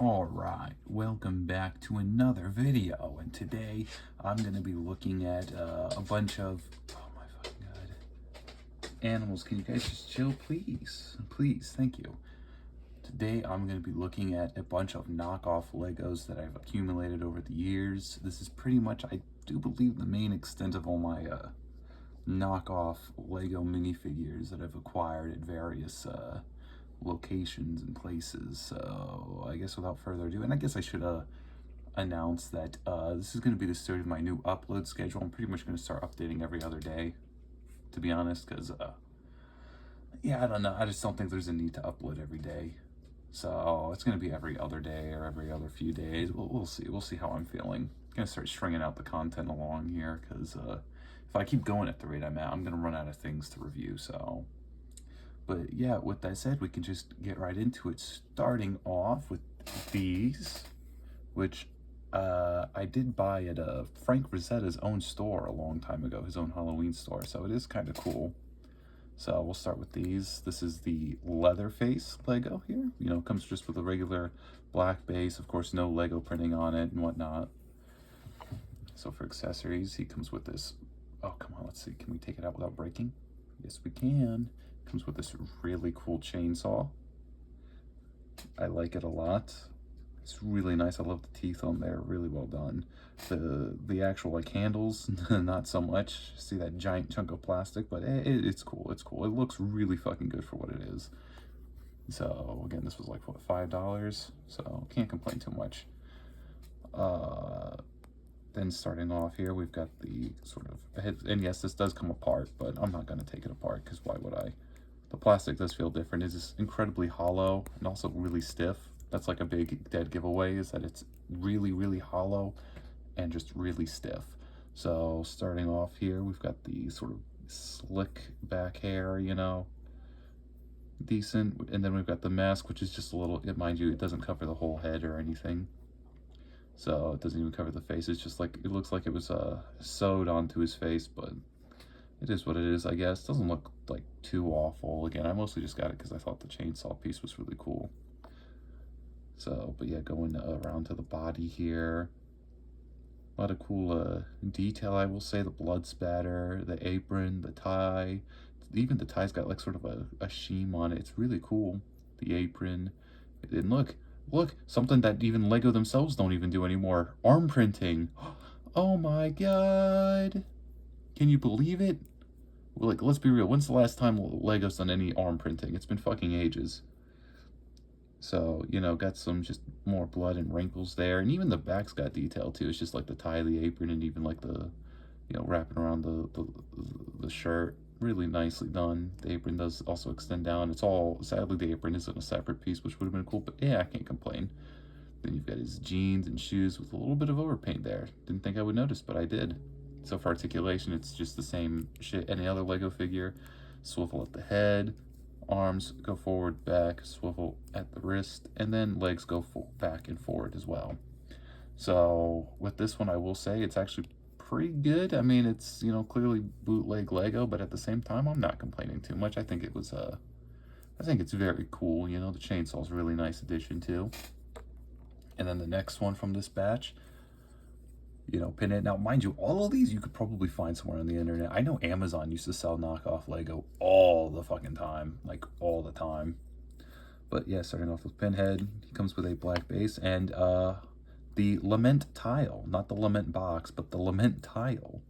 Alright, welcome back to another video, and today I'm going to be looking at a bunch of, oh my fucking god, animals. Can you guys just chill, please? Please, thank you. Today I'm going to be looking at a bunch of knockoff Legos that I've accumulated over the years. This is pretty much, I do believe, the main extent of all my knockoff Lego minifigures that I've acquired at various locations and places. So I guess without further ado, and I guess I should announce that this is going to be the start of my new upload schedule. I'm pretty much going to start updating every other day, to be honest, because yeah, I don't know, I just don't think there's a need to upload every day. So it's going to be every other day or every other few days. We'll see how I'm feeling. I'm going to start stringing out the content along here, because if I keep going at the rate I'm at, I'm going to run out of things to review. So but yeah, with that said, we can just get right into it, starting off with these, which I did buy at Frank Rosetta's own store a long time ago, his own Halloween store, so it is kind of cool. So we'll start with these. This is the Leatherface Lego here. You know, comes just with a regular black base, of course, no Lego printing on it and whatnot. So for accessories, he comes with this, oh, come on, let's see, can we take it out without breaking? Yes, we can. Comes with this really cool chainsaw. I like it a lot. It's really nice. I love the teeth on there, really well done. The actual like handles, not so much. See that giant chunk of plastic, but it's cool. It's cool. It looks really fucking good for what it is. So again, this was like what, $5, so can't complain too much. Then starting off here, we've got the sort of, and yes, this does come apart, but I'm not going to take it apart because why would I? The plastic does feel different. It's just incredibly hollow and also really stiff. That's like a big dead giveaway, is that it's really, really hollow and just really stiff. So starting off here, we've got the sort of slick back hair, you know, decent. And then we've got the mask, which is just a little, mind you, it doesn't cover the whole head or anything. So it doesn't even cover the face. It's just like, it looks like it was sewed onto his face, but it is what it is, I guess. Doesn't look like too awful. Again, I mostly just got it because I thought the chainsaw piece was really cool. So, but yeah, going around to the body here. A lot of cool detail, I will say. The blood spatter, the apron, the tie. Even the tie's got like sort of a sheen on it. It's really cool. The apron. And look, something that even Lego themselves don't even do anymore. Arm printing. Oh my god. Can you believe it? Like, let's be real. When's the last time Lego's done any arm printing? It's been fucking ages. So, you know, got some just more blood and wrinkles there. And even the back's got detail, too. It's just like the tie, the apron, and even like the, you know, wrapping around the shirt. Really nicely done. The apron does also extend down. It's all, sadly, the apron isn't a separate piece, which would have been cool. But yeah, I can't complain. Then you've got his jeans and shoes with a little bit of overpaint there. Didn't think I would notice, but I did. So for articulation, it's just the same shit any other Lego figure. Swivel at the head, arms go forward, back, swivel at the wrist, and then legs go back and forward as well. So with this one, I will say it's actually pretty good. I mean, it's, you know, clearly bootleg Lego, but at the same time, I'm not complaining too much. I think it was, I think it's very cool. You know, the chainsaw's a really nice addition too. And then the next one from this batch, you know, Pinhead. Now, mind you, all of these you could probably find somewhere on the internet. I know Amazon used to sell knockoff Lego all the fucking time, like all the time. But yeah, starting off with Pinhead, he comes with a black base and the Lament tile, not the Lament box, but the Lament tile.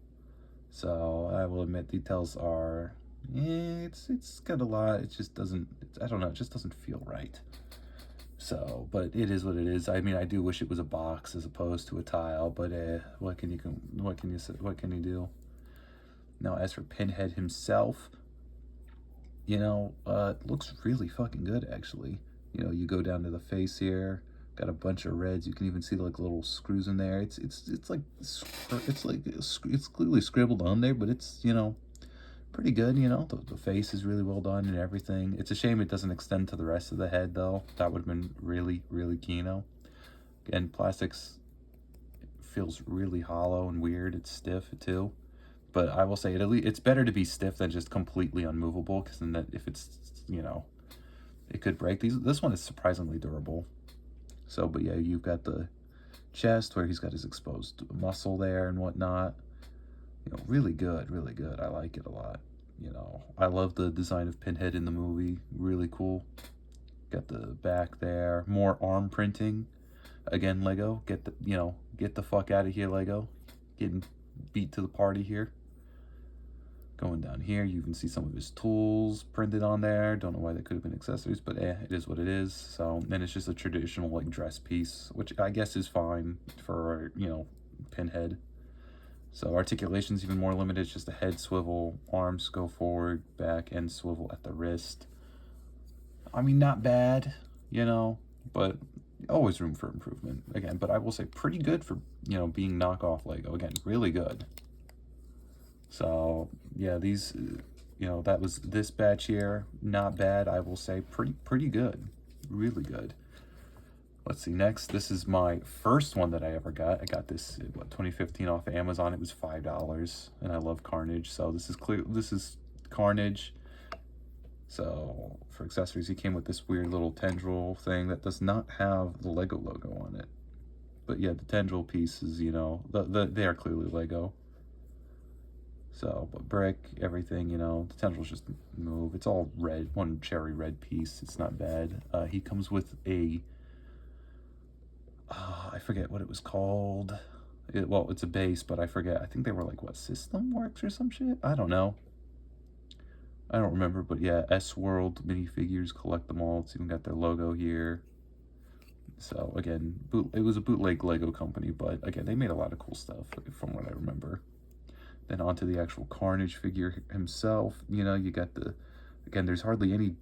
So I will admit, details are, it's got a lot. It just doesn't, I don't know, it just doesn't feel right. So, but it is what it is. I mean, I do wish it was a box as opposed to a tile, but what can you do? Now, as for Pinhead himself, you know, looks really fucking good actually. You know, you go down to the face here, got a bunch of reds. You can even see like little screws in there. It's clearly scribbled on there, but it's, you know, pretty good. You know, the face is really well done and everything. It's a shame it doesn't extend to the rest of the head though. That would have been really, really kino. Again, plastics feels really hollow and weird. It's stiff too. But I will say it's better to be stiff than just completely unmovable, because then if it's, you know, it could break. This one is surprisingly durable. So, but yeah, you've got the chest where he's got his exposed muscle there and whatnot. You know, really good, really good. I like it a lot. You know, I love the design of Pinhead in the movie. Really cool. Got the back there. More arm printing. Again, Lego. Get the, you know, get the fuck out of here, Lego. Getting beat to the party here. Going down here, you can see some of his tools printed on there. Don't know why they could have been accessories, but it is what it is. So then it's just a traditional like dress piece, which I guess is fine for, you know, Pinhead. So articulation's even more limited. It's just a head swivel, arms go forward, back, and swivel at the wrist. I mean, not bad, you know, but always room for improvement. Again, but I will say pretty good for, you know, being knockoff Lego. Again, really good. So yeah, these, you know, that was this batch here. Not bad, I will say. Pretty good. Really good. Let's see, next, this is my first one that I ever got. I got this, what, 2015 off of Amazon. It was $5, and I love Carnage. So this is Carnage. So for accessories, he came with this weird little tendril thing that does not have the Lego logo on it. But yeah, the tendril pieces, you know, they are clearly Lego. So, but brick, everything, you know, the tendrils just move. It's all red, one cherry red piece. It's not bad. He comes with a, I forget what it was called. Well, it's a base, but I forget. I think they were like, what, System Works or some shit? I don't know. I don't remember, but yeah, S-World minifigures, collect them all. It's even got their logo here. So again, it was a bootleg Lego company, but again, they made a lot of cool stuff from what I remember. Then onto the actual Carnage figure himself. You know, you got the, again, there's hardly any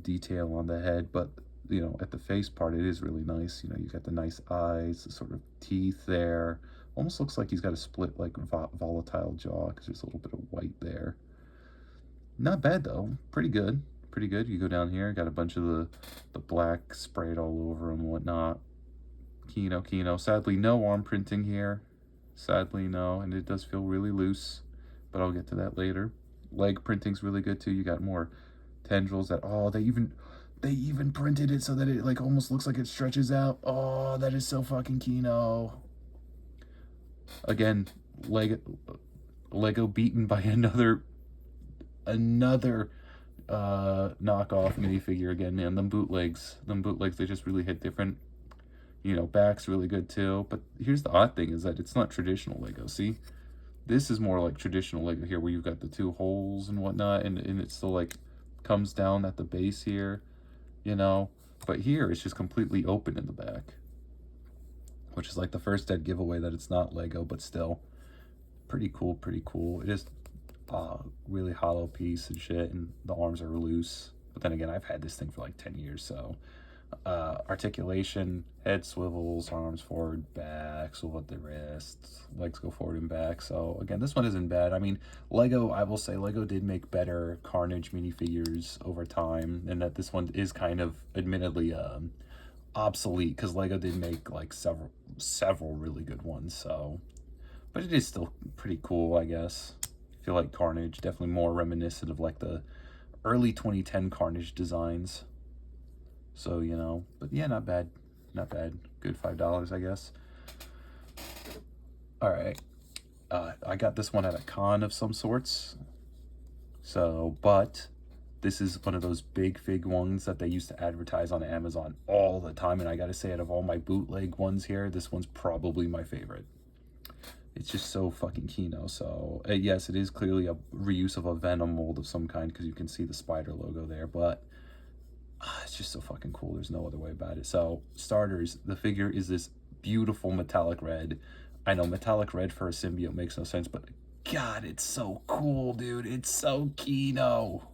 detail on the head, but, you know, at the face part, it is really nice. You know, you got the nice eyes, the sort of teeth there. Almost looks like he's got a split, like, volatile jaw, because there's a little bit of white there. Not bad, though. Pretty good. Pretty good. You go down here, got a bunch of the black sprayed all over him and whatnot. Kino. Sadly, no arm printing here. Sadly, no, and it does feel really loose, but I'll get to that later. Leg printing's really good too. You got more tendrils that, oh, they even printed it so that it like almost looks like it stretches out. Oh, that is so fucking Kino. Again, Lego beaten by another knockoff minifigure again, man. Them bootlegs, they just really hit different. You know, back's really good too. But here's the odd thing is that it's not traditional Lego. See? This is more like traditional Lego here where you've got the two holes and whatnot, and it still like comes down at the base here, you know? But here it's just completely open in the back, which is like the first dead giveaway that it's not Lego, but still pretty cool, pretty cool. It is really hollow piece and shit, and the arms are loose. But then again, I've had this thing for like 10 years, so articulation, head swivels, arms forward, back, swivel at the wrists, legs go forward and back. So again, this one isn't bad. I mean, Lego, I will say Lego did make better Carnage minifigures over time, and that this one is kind of admittedly obsolete because Lego did make like several really good ones. So, but it is still pretty cool, I guess. I feel like Carnage, definitely more reminiscent of like the early 2010 Carnage designs. So, you know, but yeah, not bad. Not bad. Good $5, I guess. All right. I got this one at a con of some sorts. So, but this is one of those big fig ones that they used to advertise on Amazon all the time. And I got to say, out of all my bootleg ones here, this one's probably my favorite. It's just so fucking Kino. So, yes, it is clearly a reuse of a Venom mold of some kind because you can see the spider logo there, but it's just so fucking cool. There's no other way about it. So, starters, the figure is this beautiful metallic red. I know metallic red for a symbiote makes no sense, but God, it's so cool, dude. It's so Kino.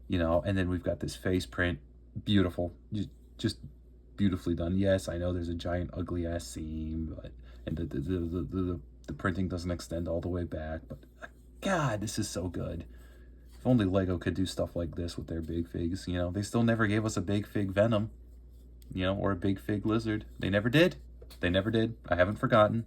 You know, and then we've got this face print. Beautiful. Just beautifully done. Yes, I know there's a giant ugly ass seam, but and the printing doesn't extend all the way back, but God, this is so good. If only Lego could do stuff like this with their big figs, you know. They still never gave us a big fig Venom, you know, or a big fig Lizard. They never did. They never did. I haven't forgotten.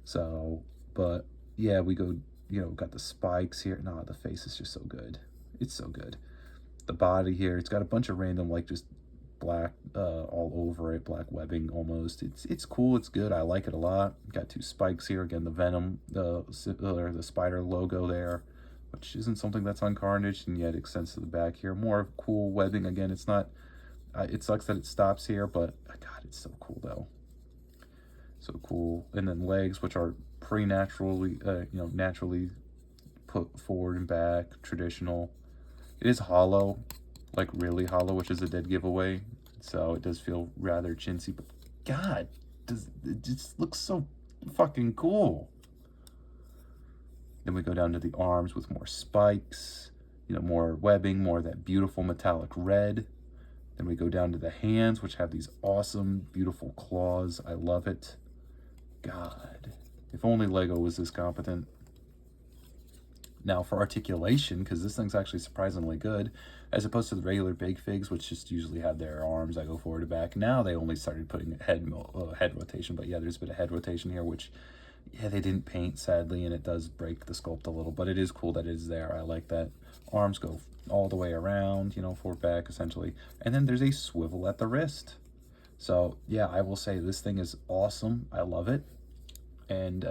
So, but yeah, we go, you know, got the spikes here. No, the face is just so good. It's so good. The body here, it's got a bunch of random, like, just black all over it, black webbing almost. It's cool, it's good, I like it a lot. Got two spikes here, again, the Venom, or the spider logo there, which isn't something that's on Carnage, and yet extends to the back here. More cool webbing, again, it's not, it sucks that it stops here, but God, it's so cool though. So cool. And then legs, which are naturally naturally put forward and back, traditional. It is hollow, like really hollow, which is a dead giveaway. So it does feel rather chintzy, but God, it just looks so fucking cool. Then we go down to the arms with more spikes, more webbing, more of that beautiful metallic red. Then we go down to the hands, which have these awesome, beautiful claws. I love it. God, if only Lego was this competent. Now for articulation, because this thing's actually surprisingly good, as opposed to the regular Big Figs, which just usually have their arms that go forward and back. Now they only started putting head rotation, but yeah, there's a bit of head rotation here, which, yeah, they didn't paint, sadly, and it does break the sculpt a little, but it is cool that it is there. I like that. Arms go all the way around, forward, back, essentially. And then there's a swivel at the wrist. So, yeah, I will say this thing is awesome. I love it. And,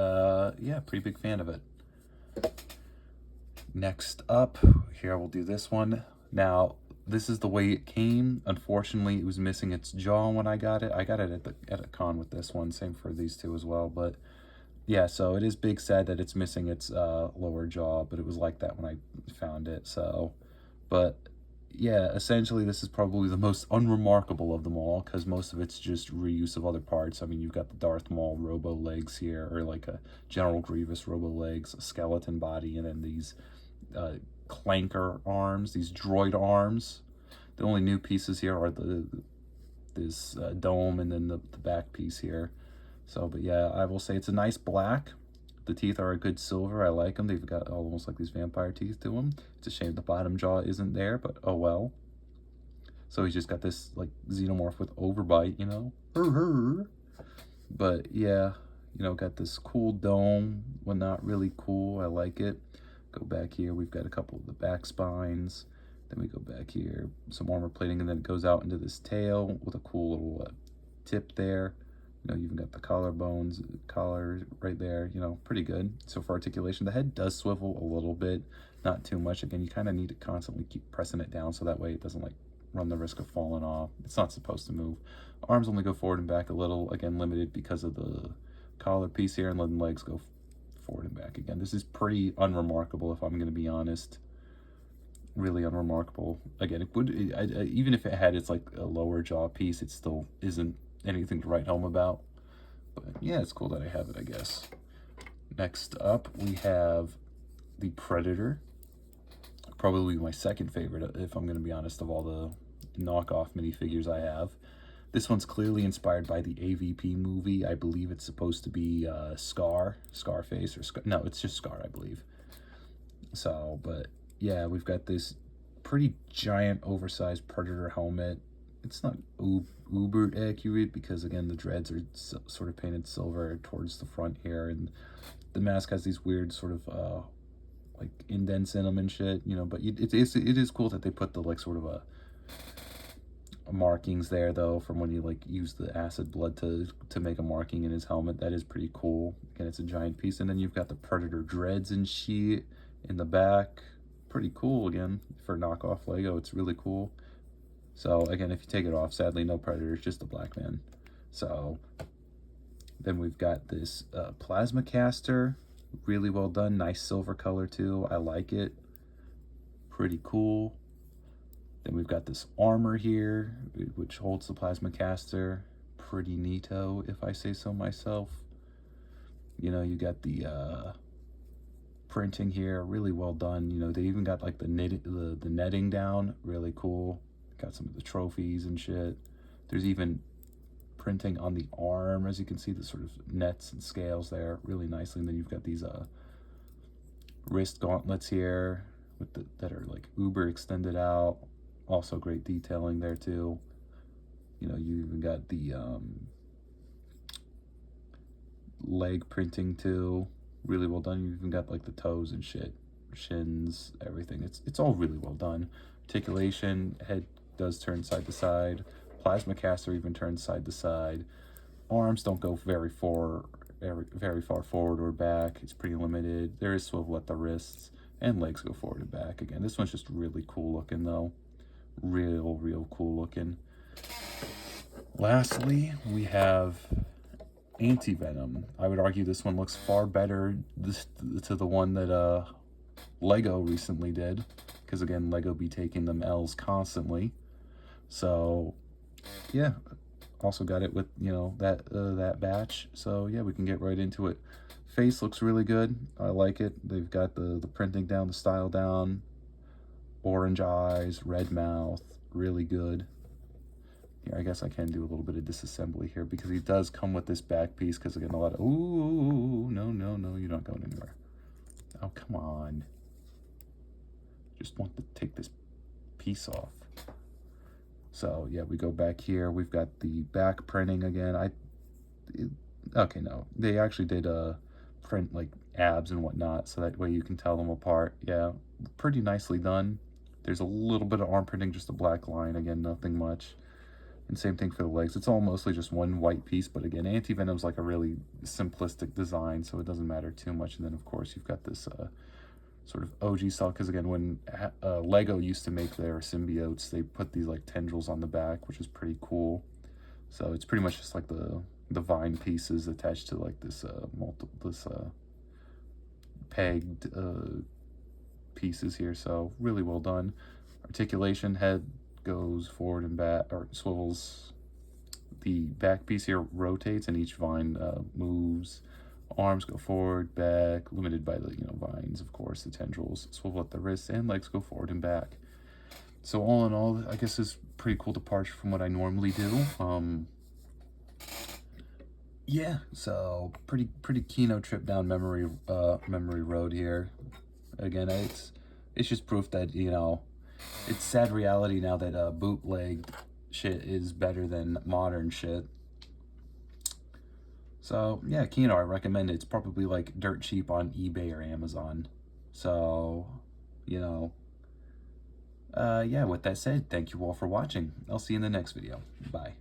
yeah, pretty big fan of it. Next up, here we'll do this one. Now, this is the way it came. Unfortunately, it was missing its jaw when I got it. I got it at a con with this one. Same for these two as well. But, yeah, so it is big sad that it's missing its lower jaw. But it was like that when I found it. So, but, yeah, essentially this is probably the most unremarkable of them all, because most of it's just reuse of other parts. I mean, you've got the Darth Maul robo legs here, or like a General Grievous robo legs, a skeleton body, and then these clanker arms, these droid arms. The only new pieces here are this dome and then the back piece here. So, but yeah, I will say it's a nice black. The teeth are a good silver. I like them. They've got almost like these vampire teeth to them. It's a shame the bottom jaw isn't there, but oh well. So he's just got this like xenomorph with overbite, But yeah, got this cool dome. Well, not really cool. I like it. Go back here. We've got a couple of the back spines. Then we go back here, some armor plating, and then it goes out into this tail with a cool little tip there. You've even got the collarbones, collar right there, pretty good. So for articulation, the head does swivel a little bit, not too much. Again, you kind of need to constantly keep pressing it down so that way it doesn't like run the risk of falling off. It's not supposed to move. Arms only go forward and back a little, again, limited because of the collar piece here, and then legs go forward and back again. This is pretty unremarkable, if I'm going to be honest. Really unremarkable. Again, it would, even if it had its like a lower jaw piece, it still isn't anything to write home about. But yeah, it's cool that I have it, I guess. Next up, we have the Predator. Probably my second favorite, if I'm going to be honest, of all the knockoff minifigures I have. This one's clearly inspired by the AVP movie. I believe it's supposed to be Scarface, or no, it's just Scar, I believe. So, but yeah, we've got this pretty giant, oversized Predator helmet. It's not uber accurate because, again, the dreads are sort of painted silver towards the front here, and the mask has these weird sort of like indents in them and shit, but it is cool that they put the like sort of a markings there, though, from when you like use the acid blood to make a marking in his helmet. That is pretty cool. Again, it's a giant piece. And then you've got the Predator dreads and shit in the back. Pretty cool. Again, for knockoff Lego, it's really cool. So again, if you take it off, sadly no Predator, it's just a black man. So then we've got this plasma caster, really well done, nice silver color too. I like it. Pretty cool. Then we've got this armor here, which holds the plasma caster. Pretty neato, if I say so myself. You got the printing here, really well done. They even got like the netting down, really cool. Got some of the trophies and shit. There's even printing on the arm, as you can see, the sort of nets and scales there, really nicely. And then you've got these wrist gauntlets here with that are like uber extended out. Also great detailing there too. You even got the leg printing too, really well done. You even got like the toes and shit, shins, everything. It's all really well done. Articulation, head does turn side to side. Plasma caster even turns side to side. Arms don't go very far forward or back. It's pretty limited. There is swivel at the wrists, and legs go forward and back again. This one's just really cool looking though. Real cool looking. Lastly, we have Anti-Venom. I would argue this one looks far better to the one that Lego recently did, because again, Lego be taking them L's constantly. So yeah, also got it with, you know, that batch. So yeah, we can get right into it. Face looks really good. I like it. They've got the printing down, the style down. Orange eyes, red mouth, really good. Here, I guess I can do a little bit of disassembly here because he does come with this back piece, because again, a lot of, ooh, no, you're not going anywhere. Oh, come on. Just want to take this piece off. So yeah, we go back here. We've got the back printing again. Okay, no, they actually did print like abs and whatnot, so that way you can tell them apart. Yeah, pretty nicely done. There's a little bit of arm printing, just a black line, again, nothing much. And same thing for the legs. It's all mostly just one white piece, but again, Anti-Venom's like a really simplistic design, so it doesn't matter too much. And then of course you've got this sort of OG style, because again, when Lego used to make their symbiotes, they put these like tendrils on the back, which is pretty cool. So it's pretty much just like the vine pieces attached to like this pegged pieces here. So really well done. Articulation, head goes forward and back, or swivels. The back piece here rotates, and each vine moves. Arms go forward, back, limited by the, you know, vines, of course, the tendrils. Swivel at the wrists, and legs go forward and back. So all in all, I guess is pretty cool departure from what I normally do. Yeah, so pretty keynote trip down memory road here. Again, it's just proof that, you know, it's sad reality now that bootleg shit is better than modern shit. So yeah, Kino, I recommend it. It's probably like dirt cheap on eBay or Amazon. So, you know, yeah, with that said, thank you all for watching. I'll see you in the next video. Bye.